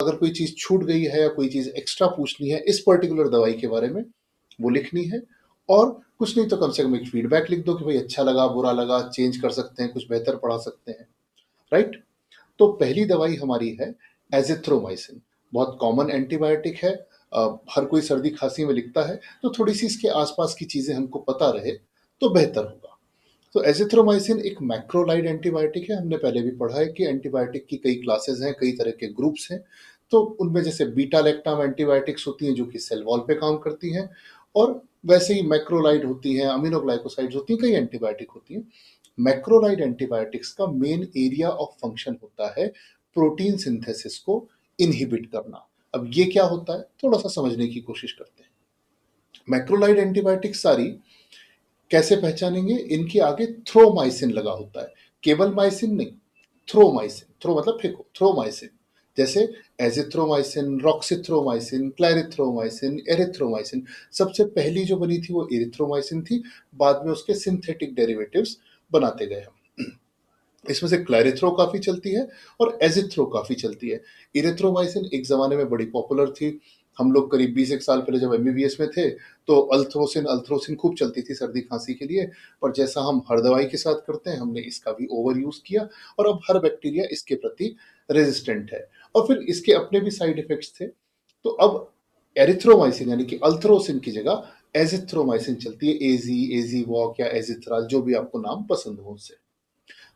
अगर कोई चीज़ छूट गई है या कोई चीज़ एक्स्ट्रा पूछनी है इस पर्टिकुलर दवाई के बारे में, वो लिखनी है। और कुछ नहीं तो कम से कम एक फीडबैक लिख दो कि भाई अच्छा लगा, बुरा लगा, चेंज कर सकते हैं, कुछ बेहतर पढ़ा सकते हैं, राइट? तो पहली दवाई हमारी है एजिथ्रोमाइसिन। बहुत कॉमन एंटीबायोटिक है, हर कोई सर्दी खांसी में लिखता है, तो थोड़ी सी इसके आसपास की चीज़ें हमको पता रहे तो बेहतर होगा। तो एजिथ्रोमाइसिन एक मैक्रोलाइड एंटीबायोटिक है। हमने पहले भी पढ़ा है कि एंटीबायोटिक की कई क्लासेस हैं, कई तरह के ग्रुप्स हैं। तो उनमें जैसे बीटा लैक्टम एंटीबायोटिक्स होती हैं जो कि सेल वॉल पे काम करती हैं, और वैसे ही मैक्रोलाइड होती हैं, अमीनोग्लाइकोसाइड्स होती हैं, कई एंटीबायोटिक होती हैं। मैक्रोलाइड एंटीबायोटिक्स का मेन एरिया ऑफ फंक्शन होता है प्रोटीन सिंथेसिस को इनहिबिट करना। अब ये क्या होता है, थोड़ा सा समझने की कोशिश करते हैं। मैक्रोलाइड एंटीबायोटिक सारी कैसे पहचानेंगे, इनके आगे थ्रोमाइसिन लगा होता है, केवल माइसिन नहीं, थ्रोमाइसिन, थ्रो मतलब फेंको, थ्रोमाइसिन। जैसे एजिथ्रोमाइसिन, रॉक्सिथ्रोमाइसिन, क्लैरिथ्रोमाइसिन, एरिथ्रोमाइसिन। सबसे पहली जो बनी थी वो एरिथ्रोमाइसिन थी, बाद में उसके सिंथेटिक डेरिवेटिव्स बनाते गए हम। इसमें से क्लैरिथ्रो काफी चलती है और एजिथ्रो काफी चलती है। इरिथ्रोमाइसिन एक जमाने में बड़ी पॉपुलर थी। हम लोग करीब 20 एक साल पहले जब एमबीबीएस में थे तो अल्थ्रोसिन अल्थ्रोसिन खूब चलती थी सर्दी खांसी के लिए। पर जैसा हम हर दवाई के साथ करते हैं, हमने इसका भी ओवर यूज किया और अब हर बैक्टीरिया इसके प्रति रेजिस्टेंट है, और फिर इसके अपने भी साइड इफेक्ट्स थे। तो अब एरिथ्रोमाइसिन यानी कि अल्थ्रोसिन की जगह एजिथ्रोमाइसिन चलती है, एजी वॉक या एजिथ्राल, जो भी आपको नाम पसंद हो उससे।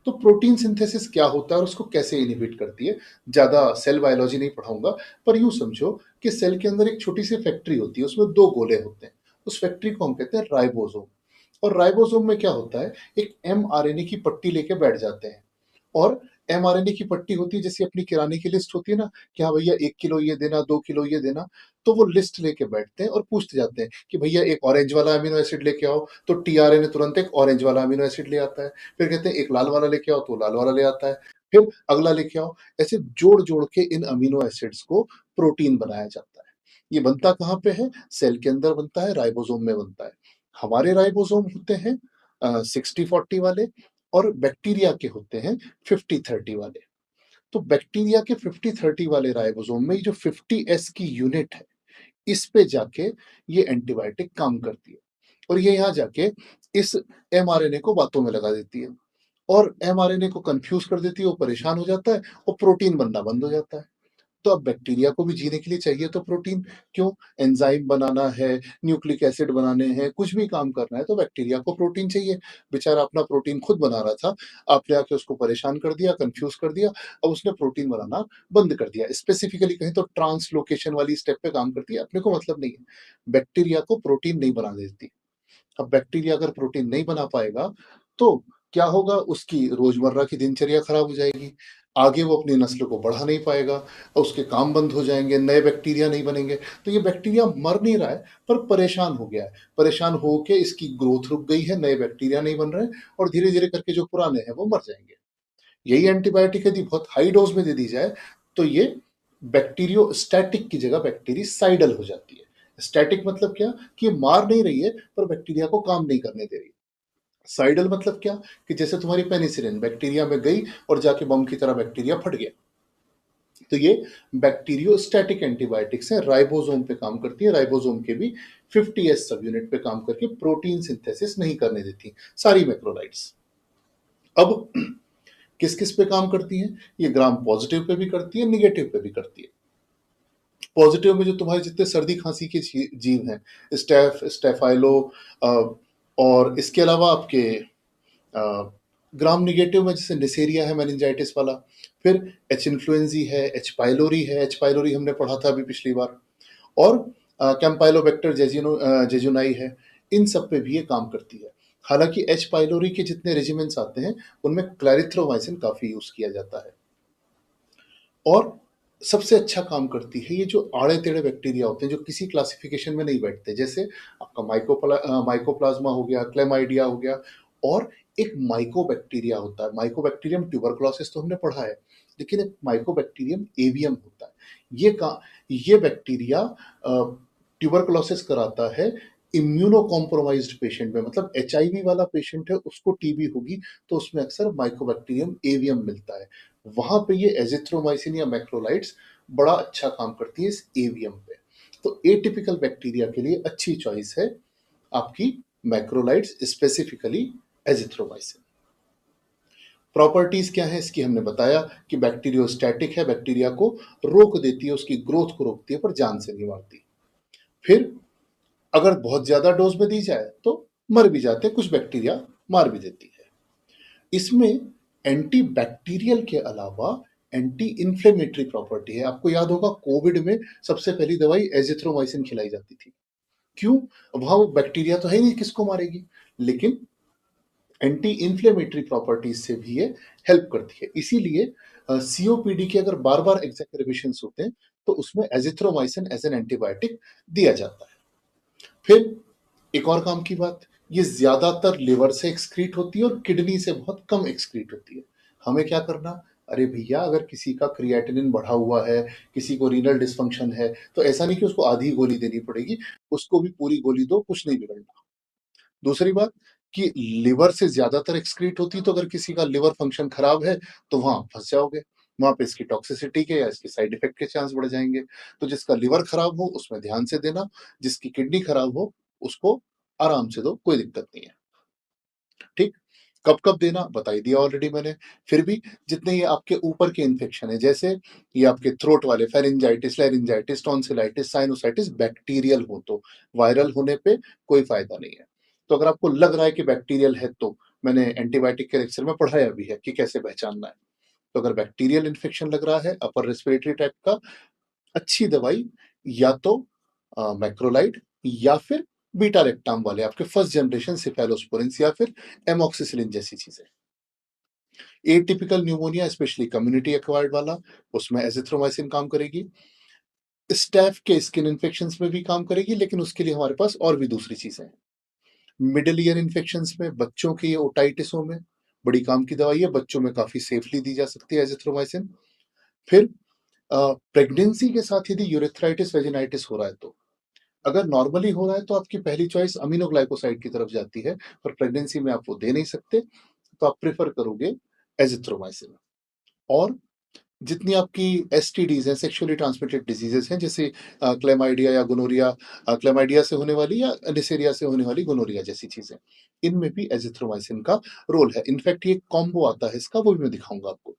तो प्रोटीन सिंथेसिस क्या होता है और उसको कैसे इनहिबिट करती है, ज्यादा सेल बायोलॉजी नहीं पढ़ाऊंगा, पर यूं समझो कि सेल के अंदर एक छोटी सी फैक्ट्री होती है, उसमें दो गोले होते हैं। उस फैक्ट्री को हम कहते हैं राइबोसोम। और राइबोसोम में क्या होता है, एक एमआरएनए की पट्टी लेके बैठ जाते हैं। और एमआरएनए की पट्टी होती है जैसे अपनी किराने की लिस्ट होती है ना, कि हाँ भैया 1 किलो ये देना, 2 किलो ये देना। तो वो लिस्ट लेके बैठते हैं और पूछते जाते हैं कि भैया एक ऑरेंज वाला अमीनो एसिड लेके आओ, तो टीआरएनए तुरंत एक ऑरेंज वाला अमीनो एसिड ले आता है। फिर कहते हैं एक लाल वाला लेके आओ, तो लाल वाला ले आता है। फिर अगला लेके आओ। ऐसे जोड़ जोड़ के इन अमीनो एसिड्स को प्रोटीन बनाया जाता है। ये बनता कहाँ पे है, सेल के अंदर बनता है, राइबोसोम में बनता है। हमारे राइबोसोम होते हैं 60-40 वाले, और बैक्टीरिया के होते हैं 50-30 वाले। तो बैक्टीरिया के 50-30 वाले राइबोसोम में ये जो 50S की यूनिट है, इस पे जाके ये एंटीबायोटिक काम करती है, और ये यहाँ जाके इस एमआरएनए को बातों में लगा देती है, और एमआरएनए को कंफ्यूज कर देती है, वो परेशान हो जाता है और प्रोटीन बनना बंद हो जाता है। तो अब बैक्टीरिया को भी जीने के लिए चाहिए तो प्रोटीन, क्यों, एंजाइम बनाना है, न्यूक्लिक एसिड बनाने हैं, कुछ भी काम करना है तो बैक्टीरिया को प्रोटीन चाहिए। बेचारा अपना प्रोटीन खुद बना रहा था, आपने आके उसको परेशान कर दिया, कंफ्यूज कर दिया, अब उसने प्रोटीन बनाना बंद कर दिया। स्पेसिफिकली कहें तो ट्रांसलोकेशन वाली स्टेप पे काम करती है, अपने को मतलब नहीं है। बैक्टीरिया को प्रोटीन नहीं बना देती। अब बैक्टीरिया अगर प्रोटीन नहीं बना पाएगा तो क्या होगा, उसकी रोजमर्रा की दिनचर्या खराब हो जाएगी, आगे वो अपनी नस्ल को बढ़ा नहीं पाएगा, और उसके काम बंद हो जाएंगे, नए बैक्टीरिया नहीं बनेंगे। तो ये बैक्टीरिया मर नहीं रहा है, पर परेशान हो गया है। परेशान होके इसकी ग्रोथ रुक गई है, नए बैक्टीरिया नहीं बन रहे हैं, और धीरे धीरे करके जो पुराने हैं वो मर जाएंगे। यही एंटीबायोटिक यदि बहुत हाई डोज में दे दी जाए तो ये बैक्टीरियो स्टैटिक की जगह बैक्टीरिसाइडल हो जाती है। स्टैटिक मतलब क्या, कि ये मार नहीं रही है पर बैक्टीरिया को काम नहीं करने दे रही। साइडल मतलब क्या, कि जैसे तुम्हारी पेनिसिलिन बैक्टीरिया में गई और जाके बम की तरह बैक्टीरिया फट गया। तो ये बैक्टीरियोस्टैटिक एंटीबायोटिक्स हैं, राइबोसोम पे काम करती है। राइबोसोम के भी 50S सब यूनिट पे काम करके प्रोटीन सिंथेसिस नहीं करने देती सारी मैक्रोलाइड्स। अब किस किस पे काम करती हैं, ये ग्राम पॉजिटिव पे भी करती है, निगेटिव पे भी करती है। पॉजिटिव में जो तुम्हारे जितने सर्दी खांसी के जीव हैं, स्टेफाइलो, और इसके अलावा आपके ग्राम निगेटिव में जैसे निसेरिया है, मेनिंजाइटिस वाला, फिर एच इन्फ्लुएंजी है, एच पाइलोरी है, एच पाइलोरी हमने पढ़ा था अभी पिछली बार, और कैंपाइलोबैक्टर जेजुनाई है। इन सब पे भी ये काम करती है। हालांकि एच पाइलोरी के जितने रेजिमेंट्स आते हैं उनमें क्लैरिथ्रोमाइसिन काफी यूज किया जाता है। और सबसे अच्छा काम करती है ये जो आड़े टेढ़े बैक्टीरिया होते हैं, जो किसी क्लासिफिकेशन में नहीं बैठते, जैसे आपका माइकोप्लाज्मा हो गया, क्लेमाइडिया हो गया, और एक माइकोबैक्टीरिया होता है। माइकोबैक्टीरियम ट्यूबरक्लोसिस तो हमने पढ़ा है, लेकिन एक माइकोबैक्टीरियम एवियम होता है। ये बैक्टीरिया ट्यूबरक्लोसिस कराता है इम्यूनो कॉम्प्रोमाइज्ड पेशेंट में, मतलब एचआईवी वाला पेशेंट है, उसको टीबी होगी तो उसमें अक्सर माइकोबैक्टीरियम एवियम मिलता है। वहां पे ये एजिथ्रोमाइसिन या मैक्रोलाइड्स बड़ा अच्छा काम करती है इस एवीएम पे। तो एटिपिकल बैक्टीरिया के लिए अच्छी चॉइस है आपकी मैक्रोलाइड्स, स्पेसिफिकली एजिथ्रोमाइसिन। प्रॉपर्टीज क्या है इसकी हमने बताया कि बैक्टीरियोस्टैटिक है, बैक्टीरिया को रोक देती है, उसकी ग्रोथ को रोकती है पर जान से नहीं मारती। फिर अगर बहुत ज्यादा डोज में दी जाए तो मर भी जाते हैं, कुछ बैक्टीरिया मार भी देती है। इसमें एंटी बैक्टीरियल के अलावा एंटी इंफ्लेमेटरी प्रॉपर्टी है। आपको याद होगा कोविड में सबसे पहली दवाई एजिथ्रोमाइसिन खिलाई जाती थी। क्यों? वहां वो बैक्टीरिया तो है नहीं, किसको मारेगी, लेकिन एंटी इंफ्लेमेटरी प्रॉपर्टीज से भी ये हेल्प करती है। इसीलिए सीओपीडी के अगर बार बार एग्जैक्रेबेशन होते हैं तो उसमें एजिथ्रोमाइसिन एज एन एंटीबायोटिक दिया जाता है। फिर एक और काम की बात, ये ज्यादातर लिवर से एक्सक्रीट होती है और किडनी से बहुत कम एक्सक्रीट होती है। हमें क्या करना, अरे भैया अगर किसी का क्रिएटिनिन बढ़ा हुआ है, किसी को रीनल डिस्फंक्शन है, तो ऐसा नहीं कि उसको आधी गोली देनी पड़ेगी, उसको भी पूरी गोली दो, कुछ नहीं बिगड़ना। दूसरी बात कि लिवर से ज्यादातर एक्सक्रीट होती है, तो अगर किसी का लिवर फंक्शन खराब है तो वहां फंस जाओगे, वहां पे इसकी टॉक्सिसिटी के या इसके साइड इफेक्ट के चांस बढ़ जाएंगे। तो जिसका लिवर खराब हो उसमें ध्यान से देना, जिसकी किडनी खराब हो उसको आराम से दो, कोई दिक्कत नहीं है। ठीक, कब कब देना बता ही दिया ऑलरेडी मैंने। फिर भी जितने ये आपके ऊपर के इन्फेक्शन है, जैसे ये आपके थ्रोट वाले pharyngitis, laryngitis, tonsillitis, sinusitis, bacterial हो तो, वायरल होने पे कोई फायदा नहीं है। तो अगर आपको लग रहा है कि बैक्टीरियल है तो मैंने एंटीबायोटिक के लेक्चर में पढ़ाया भी है कि कैसे पहचानना है। तो अगर बैक्टीरियल इन्फेक्शन लग रहा है अपर रेस्पिरेटरी टाइप का, अच्छी दवाई या तो मैक्रोलाइड या फिर बीटा रेक्टाम वाले आपके फर्स्ट जनरेशन सिफेलोस्पोरिन्स या फिर एमॉक्सिसिलिन जैसी चीजें। Atypical pneumonia specially community acquired वाला, उसमें एजिथ्रोमाइसिन काम करेगी। स्टैफ के स्किन इन्फेक्शंस में भी काम करेगी, लेकिन उसके लिए हमारे पास और भी दूसरी चीजें हैं। मिडिल ईयर इन्फेक्शंस में, बच्चों की ओटाइटिसों में बड़ी काम की दवाई है, बच्चों में काफी सेफली दी जा सकती है एजिथ्रोमाइसिन। फिर प्रेगनेंसी के साथ यदि यूरेथ्राइटिस वेजिनाइटिस हो रहा है तो, अगर नॉर्मली हो रहा है तो आपकी पहली चॉइस अमीनोग्लाइकोसाइड की तरफ जाती है, पर प्रेगनेंसी में आप वो दे नहीं सकते, तो आप प्रेफर करोगे एजिथ्रोमाइसिन। और जितनी आपकी एसटीडीज हैं, सेक्सुअली ट्रांसमिटेड डिजीजेस हैं, जैसे क्लेमाइडिया या गोनोरिया, क्लेमाइडिया से होने वाली या नेसेरिया से होने वाली गोनोरिया जैसी चीजें, इनमें भी एजिथ्रोमाइसिन का रोल है। इनफैक्ट ये कॉम्बो आता है इसका, वो भी मैं दिखाऊंगा आपको।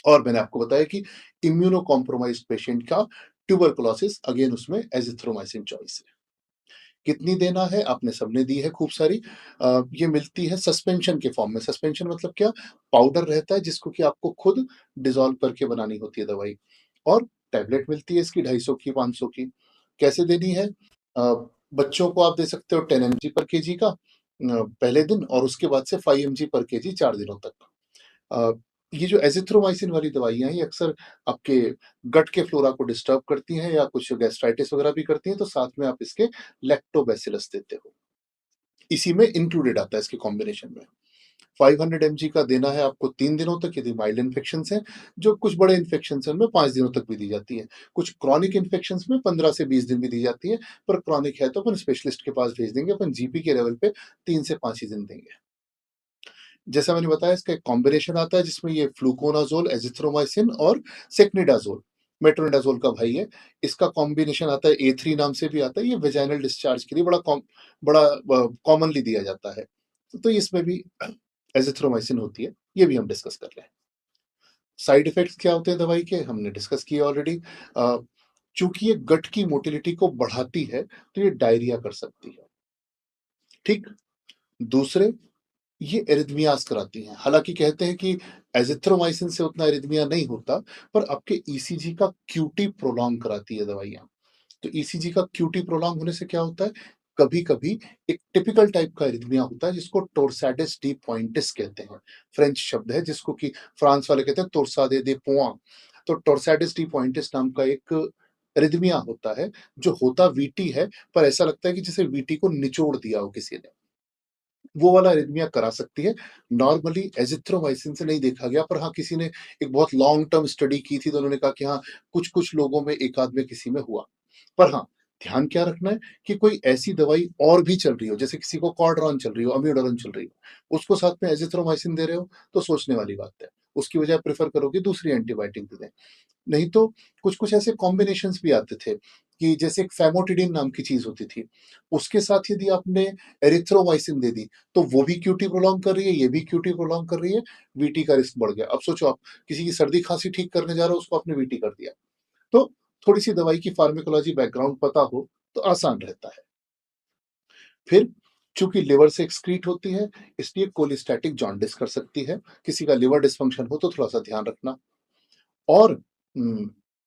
और मैंने आपको बताया कि इम्यूनो कॉम्प्रोमाइज्ड पेशेंट का ट्यूबरकुलोसिस, अगेन उसमें एजिथ्रोमाइसिन चॉइस है। कितनी देना है आपने सबने दी है खूब सारी। ये मिलती है सस्पेंशन के फॉर्म में। सस्पेंशन मतलब क्या, पाउडर रहता है जिसको कि आपको खुद डिसॉल्व करके बनानी होती है दवाई, और टैबलेट मिलती है इसकी 250 की, 500 की। कैसे देनी है, बच्चों को आप दे सकते हो 10 mg पर केजी का पहले दिन, और उसके बाद से 5 mg पर केजी 4 दिनों तक। अ, ये जो एजिथ्रोमाइसिन वाली दवाइयाँ हैं, ये अक्सर आपके गट के फ्लोरा को डिस्टर्ब करती हैं या कुछ गैस्ट्राइटिस वगैरह भी करती हैं, तो साथ में आप इसके लैक्टोबैसिलस देते हो। इसी में इंक्लूडेड आता है इसके कॉम्बिनेशन में। 500 mg का देना है आपको 3 दिनों तक यदि माइल्ड इन्फेक्शंस हैं। जो कुछ बड़े इन्फेक्शंस हैं उनमें 5 दिनों तक भी दी जाती है। कुछ क्रॉनिक इन्फेक्शंस में 15 से 20 दिन भी दी जाती है, पर क्रॉनिक है तो अपन स्पेशलिस्ट के पास भेज देंगे, अपन जीपी के लेवल पे 3 से 5 ही दिन देंगे। जैसा मैंने बताया इसका एक कॉम्बिनेशन आता है जिसमें ये फ्लूकोनाजोल, एजिथ्रोमाइसिन और सेक्निडाजोल, मेट्रोनिडाजोल का भाई है। इसका कॉम्बिनेशन आता है, ए3 नाम से भी आता है। ये वेजाइनल डिस्चार्ज के लिए बड़ा कॉमनली दिया जाता है। तो इसमें भी एजिथ्रोमाइसिन होती है, ये भी हम डिस्कस कर रहे हैं। साइड इफेक्ट्स क्या होते हैं दवाई के, हमने डिस्कस किया ऑलरेडी। चूंकि ये गट की मोटिलिटी को बढ़ाती है तो ये डायरिया कर सकती है। ठीक, दूसरे, ये एरिथमियास कराती हैं। हालांकि कहते हैं कि एजिथ्रोमाइसिन से उतना एरिथमिया नहीं होता, पर आपके ईसीजी का क्यूटी प्रोलॉन्ग कराती है दवाइयां। तो ईसीजी का क्यूटी प्रोलॉन्ग होने से क्या होता है, कभी कभी एक टिपिकल टाइप का एरिथमिया होता है जिसको टोर्साडिस डी पॉइंटिस कहते हैं। फ्रेंच शब्द है जिसको कि फ्रांस वाले कहते हैं तोरसादे दे पोआ। तो टोर्साडिस डी पॉइंटिस नाम का एक एरिथमिया होता है, जो होता वीटी है, पर ऐसा लगता है कि जैसे वीटी को निचोड़ दिया हो किसी ने। वो वाला एरिथमिया करा सकती है। नॉर्मली एजिथ्रोमाइसिन से नहीं देखा गया, पर हाँ किसी ने एक बहुत लॉन्ग टर्म स्टडी की थी तो उन्होंने कहा कि हाँ कुछ कुछ लोगों में, एक आध में किसी में हुआ। पर हाँ, ध्यान क्या रखना है कि कोई ऐसी दवाई और भी चल रही हो, जैसे किसी को कॉर्डरॉन चल रही हो, अम्योडारोन चल रही हो, उसको साथ में एजिथ्रोमाइसिन दे रहे हो, तो सोचने वाली बात है। उसकी बजाय प्रेफ़र करोगे दूसरी एंटीबायोटिक दे दें। नहीं तो कुछ-कुछ ऐसे कॉम्बिनेशंस भी आते थे कि जैसे एक फैमोटिडिन नाम की चीज़ होती थी, उसके साथ यदि आपने एरिथ्रोमाइसिन दे दी, तो वो भी क्यूटी प्रोलॉन्ग कर रही है, ये भी क्यूटी प्रोलॉन्ग कर रही है, वीटी का रिस्क बढ़ गया। अब सोचो आप किसी की सर्दी-खाँसी ठीक करने जा रहे हो, उसको आपने वीटी कर दिया। तो थोड़ी-सी दवाई की फार्माकोलॉजी बैकग्राउंड पता हो, तो आसान रहता है। फिर चूँकि लिवर से एक्सक्रीट होती है, इसलिए कोलिस्टैटिक जॉन्डिस कर सकती है। किसी का लिवर डिस्फंक्शन हो तो थोड़ा-सा ध्यान रखना। और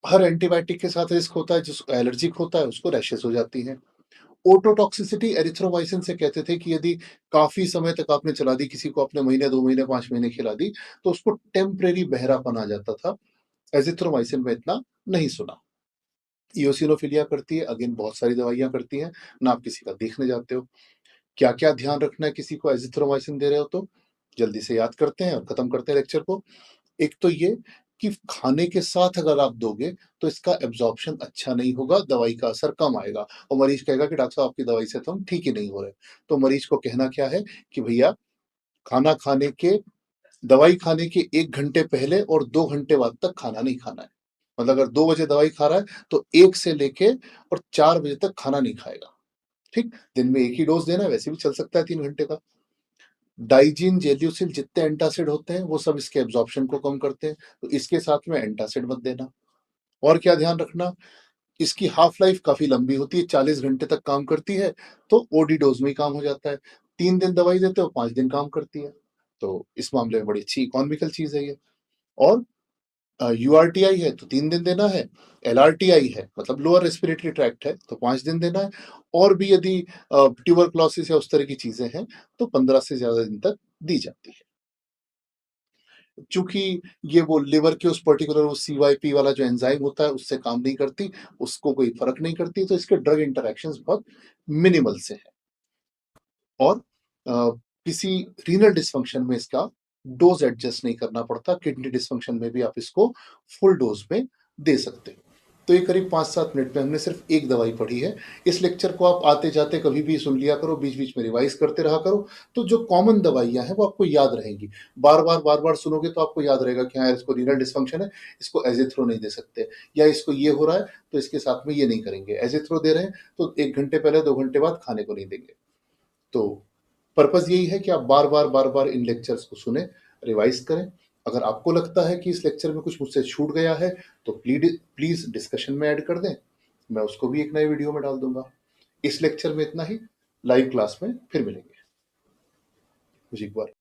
हर एंटीबायोटिक के साथ रिस्क होता है, जिसको एलर्जिक होता है उसको रैशेज़ हो जाती हैं। ओटोटॉक्सिसिटी एरिथ्रोमाइसिन से कहते थे कि यदि काफ़ी समय तक आपने चला दी, किसी को आपने महीने, 2 महीने, 5 महीने खिला दी, तो उसको टेम्परेरी बहरापन आ जाता था। एज़िथ्रोमाइसिन में इतना नहीं सुना। इओसिनोफिलिया करती है, अगेन बहुत सारी दवाइयाँ करती हैं, ना आप किसी का देखने जाते हो। क्या-क्या ध्यान रखना है किसी को एज़िथ्रोमाइसिन दे रहे हो तो? जल्दी से याद करते हैं और खत्म करते हैं लेक्चर को। एक तो ये कि खाने के साथ अगर आप दोगे, तो इसका एब्ज़ॉर्प्शन अच्छा नहीं होगा, दवाई का असर कम आएगा और मरीज़ कहेगा कि डॉक्टर साहब आपकी दवाई से तो हम ठीक ही नहीं हो रहे। तो मरीज़ को कहना क्या है कि भैया खाना खाने के दवाई खाने के 1 घंटे पहले और 2 घंटे बाद तक खाना नहीं खाना है। मतलब अगर 2 बजे दवाई खा रहा है, तो 1 से लेके और 4 बजे तक खाना नहीं खाएगा, ठीक? दिन में 1 ही डोज़ देना है, वैसे भी चल सकता है 3 घंटे का। डाइजीन, जेल्यूसिल जितने एंटासिड होते हैं, वो सब इसके एब्ज़ॉर्प्शन को कम करते हैं, तो इसके साथ में एंटासिड मत देना। और क्या ध्यान रखना, इसकी हाफ लाइफ काफ़ी लंबी होती है, 40 घंटे तक काम करती है, तो ओडी डोज़ में ही काम हो जाता है। 3 दिन दवाई देते हो, 5 दिन काम करती है। तो इस मामले में बड़ी अच्छी इकोनॉमिकल चीज़ है ये। और यूआरटीआई है तो 3 दिन देना है, एलआरटीआई है मतलब लोअर रेस्पिरेटरी ट्रैक्ट है तो 5 दिन देना है और भी यदि ट्यूबरकुलोसिस या उस तरह की चीज़ें हैं, तो 15 से ज़्यादा दिन तक दी जाती है। चूँकि ये वो लिवर के उस पर्टिकुलर वो सीवाईपी वाला जो एंजाइम होता है, उससे काम नहीं करती, उसको कोई फ़र्क नहीं करती, तो इसके ड्रग इंटरैक्शंस बहुत मिनिमल से हैं। और किसी रीनल डिस्फंक्शन में इसका डोज़ एडजस्ट नहीं करना पड़ता, किडनी डिस्फंक्शन में भी आप इसको फुल डोज़ में दे सकते हो। तो ये करीब 5-7 मिनट में हमने सिर्फ एक दवाई पढ़ी है। इस लेक्चर को आप आते-जाते कभी भी सुन लिया करो, बीच-बीच में रिवाइज़ करते रहा करो, तो जो कॉमन दवाइयाँ हैं वो आपको याद रहेंगी। बार-बार सुनोगे तो आपको याद रहेगा कि हाँ, इसको रीनल डिस्फंक्शन है, इसको एज़िथ्रो नहीं दे सकते या इसको ये हो रहा है, तो इसके साथ में ये नहीं करेंगे। एज़िथ्रो दे रहे हैं, तो 1 घंटे पहले, 2 घंटे बाद खाने को नहीं देंगे। तो पर्पज़ यही है कि आप बार-बार इन लेक्चर्स को सुनें, रिवाइज़ करें। अगर आपको लगता है कि इस लेक्चर में कुछ मुझसे छूट गया है, तो प्लीज़ डिस्कशन में ऐड कर दें। मैं उसको भी एक नए वीडियो में डाल दूँगा। इस लेक्चर में इतना ही, लाइव क्लास में फिर मिलेंगे। जी, एक बार